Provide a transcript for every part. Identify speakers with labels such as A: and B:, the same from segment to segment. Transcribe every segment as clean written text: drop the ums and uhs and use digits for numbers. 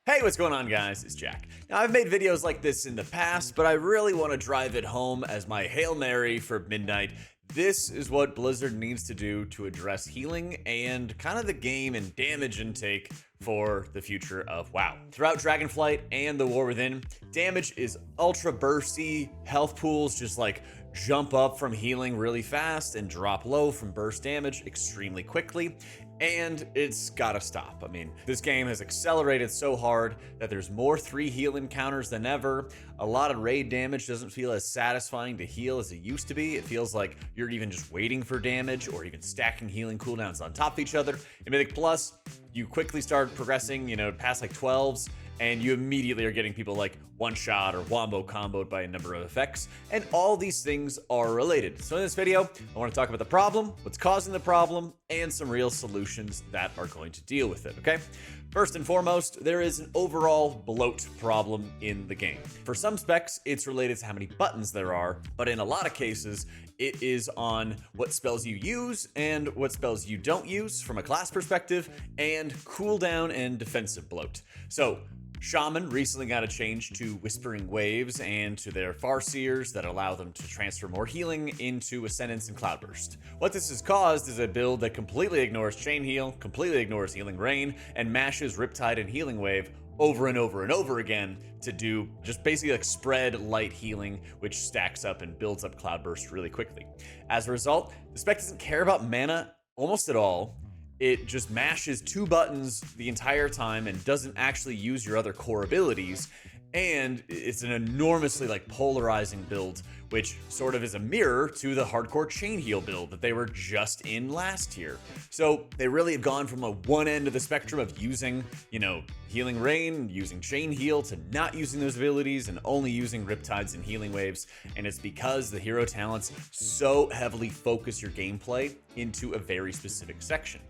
A: Hey, what's going on, guys? It's Jack. Now, I've made videos like this in the past, but I really want to drive it home as my Hail Mary for midnight. This is what Blizzard needs to do to address healing and kind of the game and damage intake for the future of WoW. Throughout Dragonflight and the War Within, damage is ultra bursty, health pools just like jump up from healing really fast and drop low from burst damage extremely quickly. And it's gotta stop. I mean, this game has accelerated so hard that there's more 3 heal encounters than ever. A lot of raid damage doesn't feel as satisfying to heal as it used to be. It feels like you're even just waiting for damage or even stacking healing cooldowns on top of each other. In Mythic Plus, you quickly start progressing, past like 12s, and you immediately are getting people like one-shot or wombo comboed by a number of effects, and all these things are related. So in this video, I want to talk about the problem, what's causing the problem, and some real solutions that are going to deal with it, okay? First and foremost, there is an overall bloat problem in the game. For some specs, it's related to how many buttons there are, but in a lot of cases, it is on what spells you use and what spells you don't use from a class perspective, and cooldown and defensive bloat. So, Shaman recently got a change to Whispering Waves and to their Farseers that allow them to transfer more healing into Ascendance and Cloudburst. What this has caused is a build that completely ignores Chain Heal, completely ignores Healing Rain, and mashes Riptide and Healing Wave over and over and over again to do just basically like spread light healing, which stacks up and builds up Cloudburst really quickly. As a result, the spec doesn't care about mana almost at all. It just mashes 2 buttons the entire time and doesn't actually use your other core abilities. And it's an enormously polarizing build, which sort of is a mirror to the hardcore chain heal build that they were just in last year. So they really have gone from one end of the spectrum of using, Healing Rain, using chain heal, to not using those abilities and only using Riptides and Healing Waves. And it's because the hero talents so heavily focus your gameplay into a very specific section.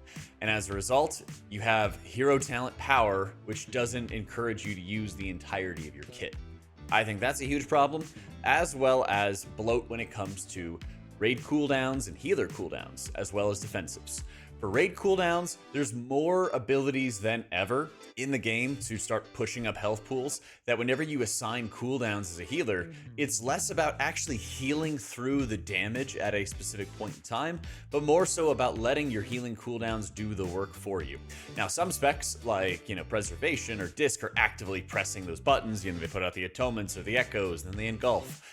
A: And as a result, you have hero talent power, which doesn't encourage you to use the entirety of your kit. I think that's a huge problem, as well as bloat when it comes to raid cooldowns and healer cooldowns, as well as defensives. For raid cooldowns, there's more abilities than ever in the game to start pushing up health pools, that whenever you assign cooldowns as a healer, it's less about actually healing through the damage at a specific point in time, but more so about letting your healing cooldowns do the work for you. Now, some specs like, Preservation or Disc are actively pressing those buttons. They put out the Atonements or the Echoes, then they engulf.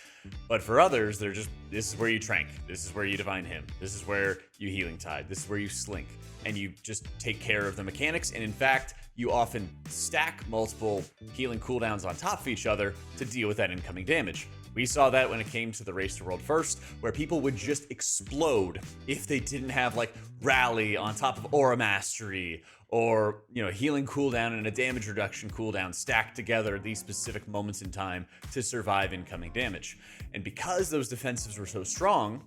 A: But for others, they're just, this is where you trank, this is where you Divine Hymn, this is where you Healing Tide, this is where you Slink, and you just take care of the mechanics. And in fact, you often stack multiple healing cooldowns on top of each other to deal with that incoming damage. We saw that when it came to the Race to World First, where people would just explode if they didn't have Rally on top of Aura Mastery, or healing cooldown and a damage reduction cooldown stacked together at these specific moments in time to survive incoming damage. And because those defensives were so strong,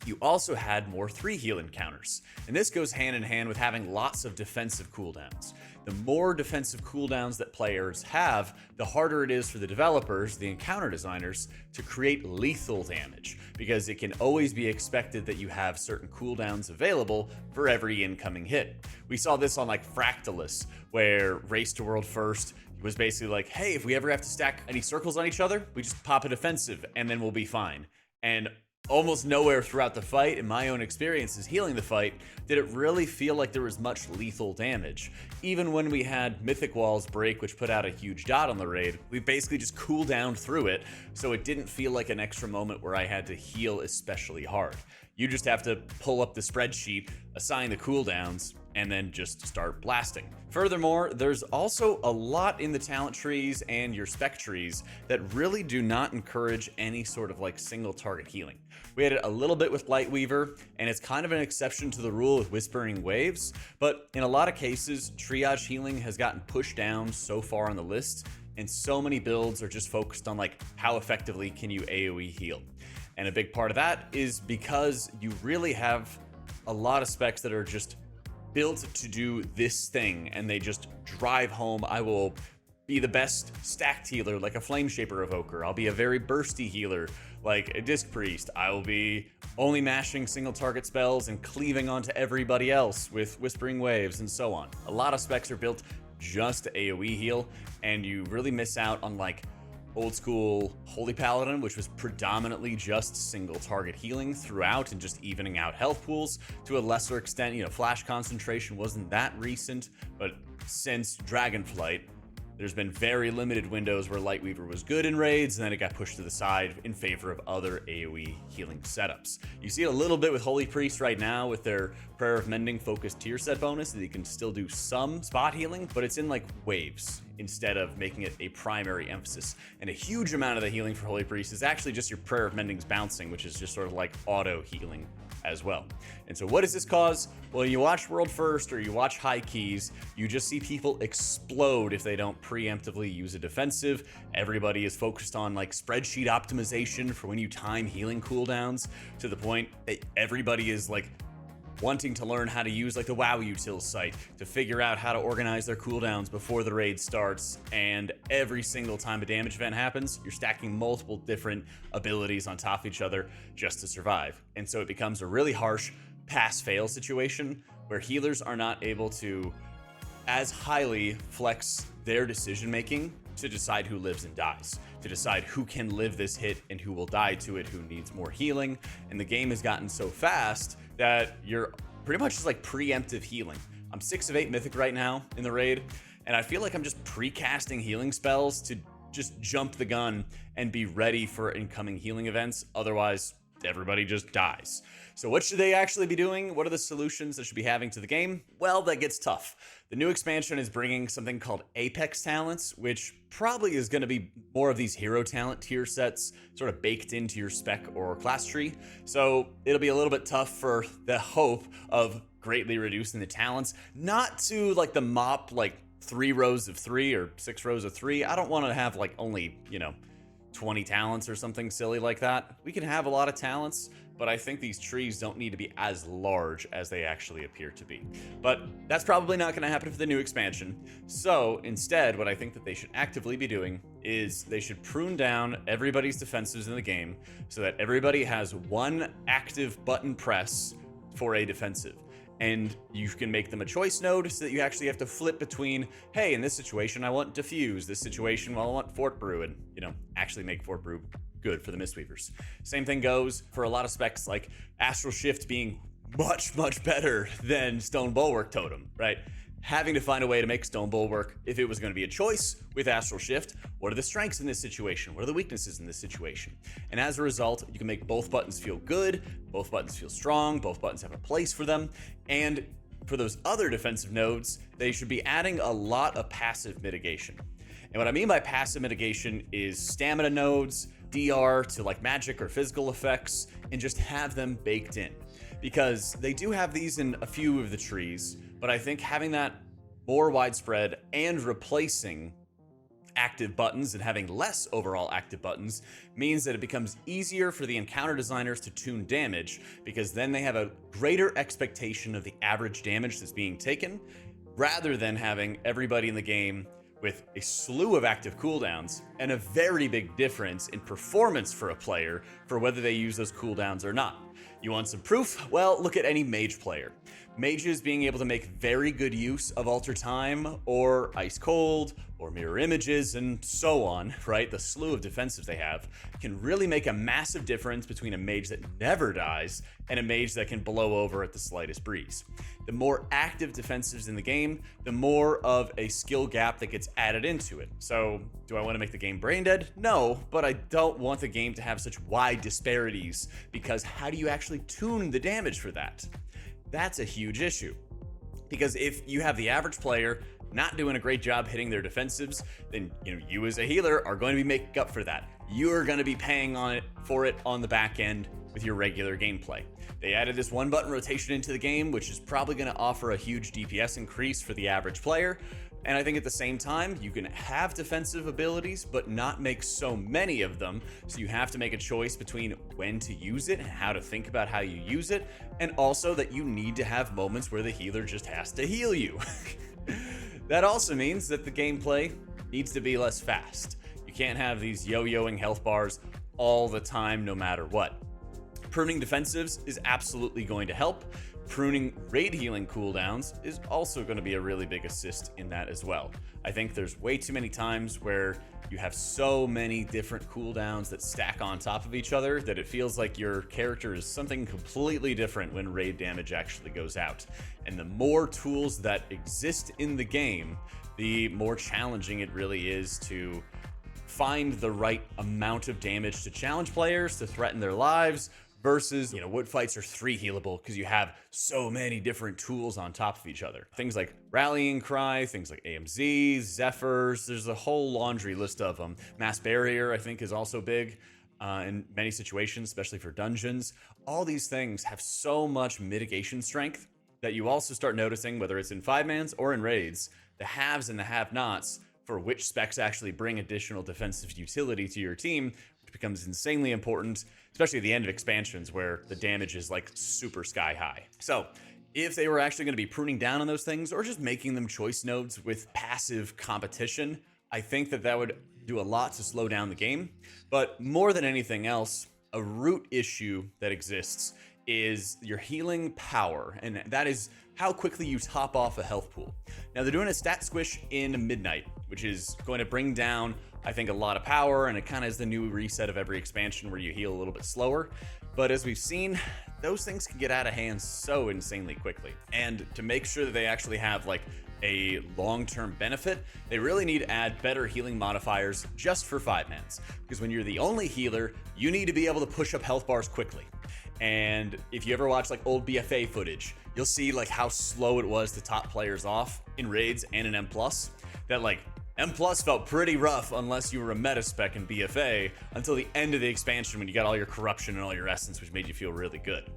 A: you also had more 3 heal encounters. And this goes hand in hand with having lots of defensive cooldowns. The more defensive cooldowns that players have, the harder it is for the developers, the encounter designers, to create lethal damage, because it can always be expected that you have certain cooldowns available for every incoming hit. We saw this on Fractalus, where Race to World First was basically hey, if we ever have to stack any circles on each other, we just pop a defensive and then we'll be fine. And almost nowhere throughout the fight, in my own experiences healing the fight, did it really feel like there was much lethal damage. Even when we had Mythic Walls break, which put out a huge dot on the raid, we basically just cooled down through it, so it didn't feel like an extra moment where I had to heal especially hard. You just have to pull up the spreadsheet, assign the cooldowns, and then just start blasting. Furthermore, there's also a lot in the talent trees and your spec trees that really do not encourage any sort of single target healing. We had it a little bit with Lightweaver, and it's kind of an exception to the rule with Whispering Waves, but in a lot of cases, triage healing has gotten pushed down so far on the list, and so many builds are just focused on how effectively can you AoE heal. And a big part of that is because you really have a lot of specs that are just built to do this thing, and they just drive home, I will be the best stacked healer like a Flame Shaper Evoker. I'll be a very bursty healer like a Disc Priest. I will be only mashing single target spells and cleaving onto everybody else with Whispering Waves and so on. A lot of specs are built just AoE heal, and you really miss out on like old school Holy Paladin, which was predominantly just single target healing throughout and just evening out health pools. To a lesser extent, Flash Concentration wasn't that recent, but since Dragonflight, there's been very limited windows where Lightweaver was good in raids, and then it got pushed to the side in favor of other AoE healing setups. You see it a little bit with Holy Priest right now with their Prayer of Mending focused tier set bonus, that you can still do some spot healing, but it's in like waves instead of making it a primary emphasis. And a huge amount of the healing for Holy Priest is actually just your Prayer of Mending's bouncing, which is just sort of like auto healing as well. And so what does this cause? Well, you watch World First or you watch High Keys, you just see people explode if they don't preemptively use a defensive. Everybody is focused on like spreadsheet optimization for when you time healing cooldowns, to the point that everybody is like wanting to learn how to use like the WoW util site to figure out how to organize their cooldowns before the raid starts. And every single time a damage event happens, you're stacking multiple different abilities on top of each other just to survive. And so it becomes a really harsh pass-fail situation where healers are not able to as highly flex their decision making to decide who lives and dies, to decide who can live this hit and who will die to it, who needs more healing. And the game has gotten so fast that you're pretty much just like preemptive healing. I'm 6 of 8 mythic right now in the raid, and I feel like I'm just pre-casting healing spells to just jump the gun and be ready for incoming healing events. Otherwise, everybody just dies. So what should they actually be doing? What are the solutions that should be having to the game? Well, that gets tough. The new expansion is bringing something called Apex talents, which probably is going to be more of these hero talent tier sets sort of baked into your spec or class tree. So it'll be a little bit tough for the hope of greatly reducing the talents, not to like the mop like 3 rows of 3 or 6 rows of 3. I don't want to have like only, 20 talents or something silly like that. We can have a lot of talents, but I think these trees don't need to be as large as they actually appear to be. But that's probably not going to happen for the new expansion. So instead, what I think that they should actively be doing is they should prune down everybody's defensives in the game so that everybody has one active button press for a defensive. And you can make them a choice node so that you actually have to flip between, hey, in this situation, I want Diffuse. This situation, well, I want Fort Brew, and, actually make Fort Brew good for the Mistweavers. Same thing goes for a lot of specs like Astral Shift being much, much better than Stone Bulwark Totem, right? Having to find a way to make Stone Bulwark, if it was going to be a choice with Astral Shift, what are the strengths in this situation? What are the weaknesses in this situation? And as a result, you can make both buttons feel good, both buttons feel strong, both buttons have a place for them. And for those other defensive nodes, they should be adding a lot of passive mitigation. And what I mean by passive mitigation is stamina nodes, DR to like magic or physical effects, and just have them baked in. Because they do have these in a few of the trees, but I think having that more widespread and replacing active buttons and having less overall active buttons means that it becomes easier for the encounter designers to tune damage, because then they have a greater expectation of the average damage that's being taken, rather than having everybody in the game with a slew of active cooldowns and a very big difference in performance for a player for whether they use those cooldowns or not. You want some proof? Well, look at any mage player. Mages being able to make very good use of Alter Time or Ice Cold or Mirror Images and so on, right? The slew of defensives they have can really make a massive difference between a mage that never dies and a mage that can blow over at the slightest breeze. The more active defensives in the game, the more of a skill gap that gets added into it. So, do I want to make the game brain dead? No, but I don't want the game to have such wide disparities, because how do you actually tune the damage for that? That's a huge issue. Because if you have the average player not doing a great job hitting their defensives, then you as a healer are going to be making up for that. You are going to be paying for it on the back end with your regular gameplay. They added this one button rotation into the game, which is probably going to offer a huge DPS increase for the average player. And I think at the same time, you can have defensive abilities, but not make so many of them. So you have to make a choice between when to use it and how to think about how you use it. And also that you need to have moments where the healer just has to heal you. That also means that the gameplay needs to be less fast. You can't have these yo-yoing health bars all the time, no matter what. Pruning defensives is absolutely going to help, Pruning raid healing cooldowns is also going to be a really big assist in that as well. I think there's way too many times where you have so many different cooldowns that stack on top of each other that it feels like your character is something completely different when raid damage actually goes out. And the more tools that exist in the game, the more challenging it really is to find the right amount of damage to challenge players, to threaten their lives, versus, wood fights are 3 healable because you have so many different tools on top of each other. Things like Rallying Cry, things like AMZ, Zephyrs, there's a whole laundry list of them. Mass Barrier, I think, is also big in many situations, especially for dungeons. All these things have so much mitigation strength that you also start noticing, whether it's in 5-mans or in raids, the haves and the have-nots for which specs actually bring additional defensive utility to your team, which becomes insanely important, especially at the end of expansions where the damage is like super sky high. So if they were actually going to be pruning down on those things or just making them choice nodes with passive competition, I think that would do a lot to slow down the game. But more than anything else, a root issue that exists is your healing power, and that is how quickly you top off a health pool. Now they're doing a stat squish in Midnight, which is going to bring down, I think, a lot of power, and it kind of is the new reset of every expansion where you heal a little bit slower. But as we've seen, those things can get out of hand so insanely quickly. And to make sure that they actually have like a long-term benefit, they really need to add better healing modifiers just for 5-mans. Because when you're the only healer, you need to be able to push up health bars quickly. And if you ever watch like old BFA footage, you'll see like how slow it was to top players off in raids and in M+. That like M+ felt pretty rough unless you were a meta spec in BFA until the end of the expansion when you got all your corruption and all your essence, which made you feel really good.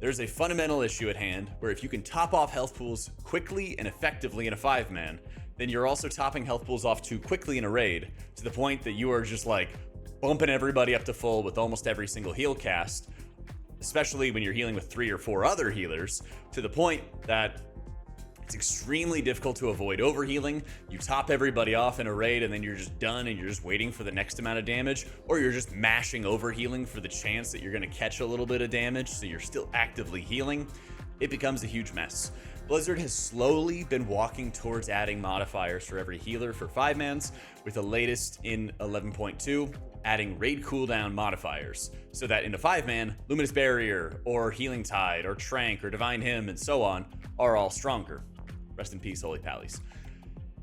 A: There's a fundamental issue at hand where if you can top off health pools quickly and effectively in a 5-man, then you're also topping health pools off too quickly in a raid to the point that you are just like bumping everybody up to full with almost every single heal cast, especially when you're healing with 3 or 4 other healers, to the point that it's extremely difficult to avoid overhealing. You top everybody off in a raid and then you're just done and you're just waiting for the next amount of damage, or you're just mashing overhealing for the chance that you're going to catch a little bit of damage so you're still actively healing. It becomes a huge mess. Blizzard has slowly been walking towards adding modifiers for every healer for 5-mans, with the latest in 11.2 adding raid cooldown modifiers, so that in a 5-man, Luminous Barrier, or Healing Tide, or Trank, or Divine Hymn, and so on, are all stronger. Rest in peace, Holy Pallies.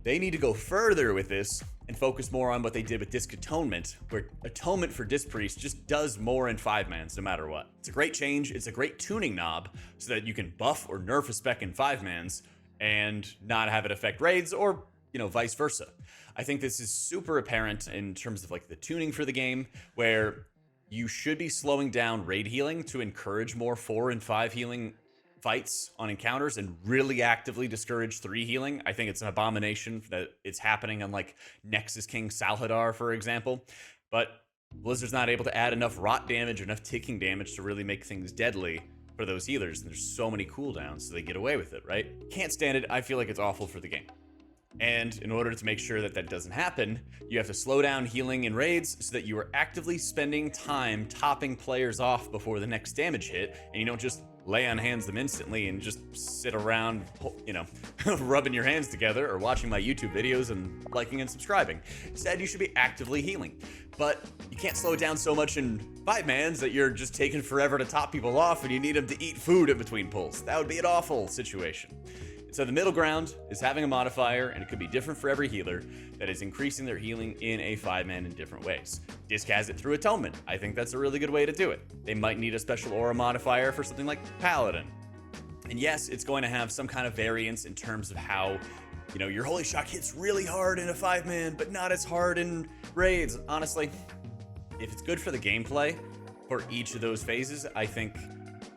A: They need to go further with this and focus more on what they did with Disc Atonement, where Atonement for Disc Priest just does more in 5-mans no matter what. It's a great change, it's a great tuning knob, so that you can buff or nerf a spec in 5-mans and not have it affect raids, or vice versa. I think this is super apparent in terms of like the tuning for the game, where you should be slowing down raid healing to encourage more 4 and 5 healing fights on encounters and really actively discourage 3 healing. I think it's an abomination that it's happening on like Nexus King Salhadar, for example. But Blizzard's not able to add enough rot damage or enough ticking damage to really make things deadly for those healers. And there's so many cooldowns, so they get away with it, right? Can't stand it. I feel like it's awful for the game. And in order to make sure that that doesn't happen, you have to slow down healing in raids so that you are actively spending time topping players off before the next damage hit, and you don't just lay on hands them instantly and just sit around, rubbing your hands together or watching my YouTube videos and liking and subscribing. Instead, you should be actively healing. But you can't slow it down so much in 5-mans that you're just taking forever to top people off and you need them to eat food in between pulls. That would be an awful situation. So the middle ground is having a modifier, and it could be different for every healer, that is increasing their healing in a 5-man in different ways. Disc has it through Atonement. I think that's a really good way to do it. They might need a special aura modifier for something like Paladin. And yes, it's going to have some kind of variance in terms of how, your Holy Shock hits really hard in a 5-man, but not as hard in raids. Honestly, if it's good for the gameplay for each of those phases, I think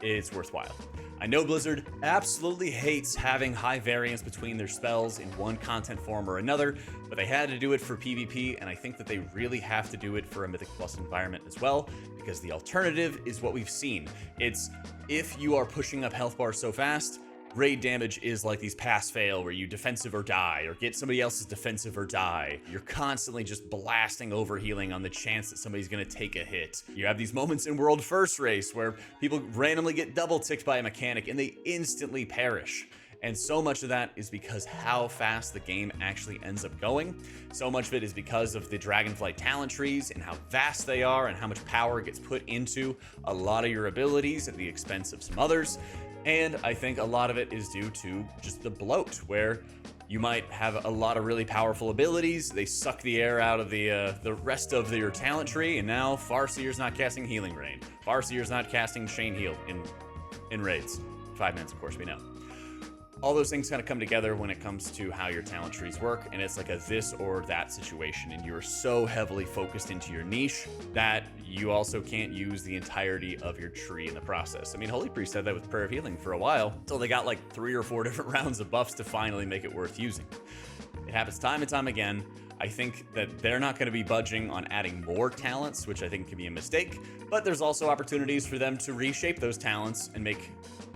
A: it's worthwhile. I know Blizzard absolutely hates having high variance between their spells in one content form or another, but they had to do it for PvP, and I think that they really have to do it for a Mythic Plus environment as well, because the alternative is what we've seen. It's if you are pushing up health bars so fast, raid damage is like these pass fail where you defensive or die, or get somebody else's defensive or die. You're constantly just blasting over healing on the chance that somebody's gonna take a hit. You have these moments in World First Race where people randomly get double ticked by a mechanic and they instantly perish. And so much of that is because how fast the game actually ends up going. So much of it is because of the Dragonflight talent trees and how vast they are and how much power gets put into a lot of your abilities at the expense of some others. And I think a lot of it is due to just the bloat, where you might have a lot of really powerful abilities. They suck the air out of the rest of your talent tree, and now Farseer's not casting Healing Rain. Farseer's not casting Chain Heal in raids. 5 minutes, of course, we know. All those things kind of come together when it comes to how your talent trees work, and it's like a this or that situation, and you're so heavily focused into your niche that you also can't use the entirety of your tree in the process. I mean, Holy Priest had that with Prayer of Healing for a while, until they got like 3 or 4 different rounds of buffs to finally make it worth using. It happens time and time again. I think that they're not going to be budging on adding more talents, which I think can be a mistake, but there's also opportunities for them to reshape those talents and make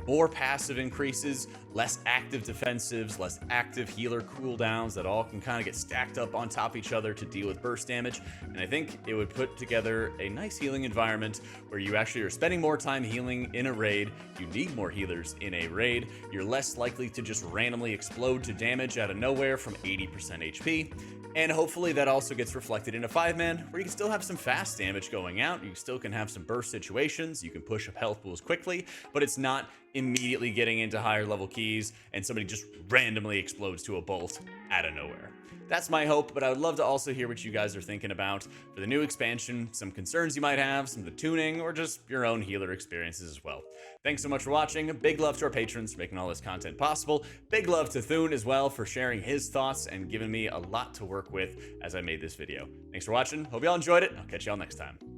A: more passive increases, less active defensives, less active healer cooldowns that all can kind of get stacked up on top of each other to deal with burst damage. And I think it would put together a nice healing environment where you actually are spending more time healing in a raid. You need more healers in a raid. You're less likely to just randomly explode to damage out of nowhere from 80% HP. And hopefully that also gets reflected in a 5-man where you can still have some fast damage going out. You still can have some burst situations. You can push up health pools quickly, but it's not immediately getting into higher level keys and somebody just randomly explodes to a bolt out of nowhere. That's my hope, but I would love to also hear what you guys are thinking about for the new expansion, some concerns you might have, some of the tuning, or just your own healer experiences as well. Thanks so much for watching. Big love to our patrons for making all this content possible. Big love to Thune as well for sharing his thoughts and giving me a lot to work with as I made this video. Thanks for watching. Hope y'all enjoyed it. I'll catch y'all next time.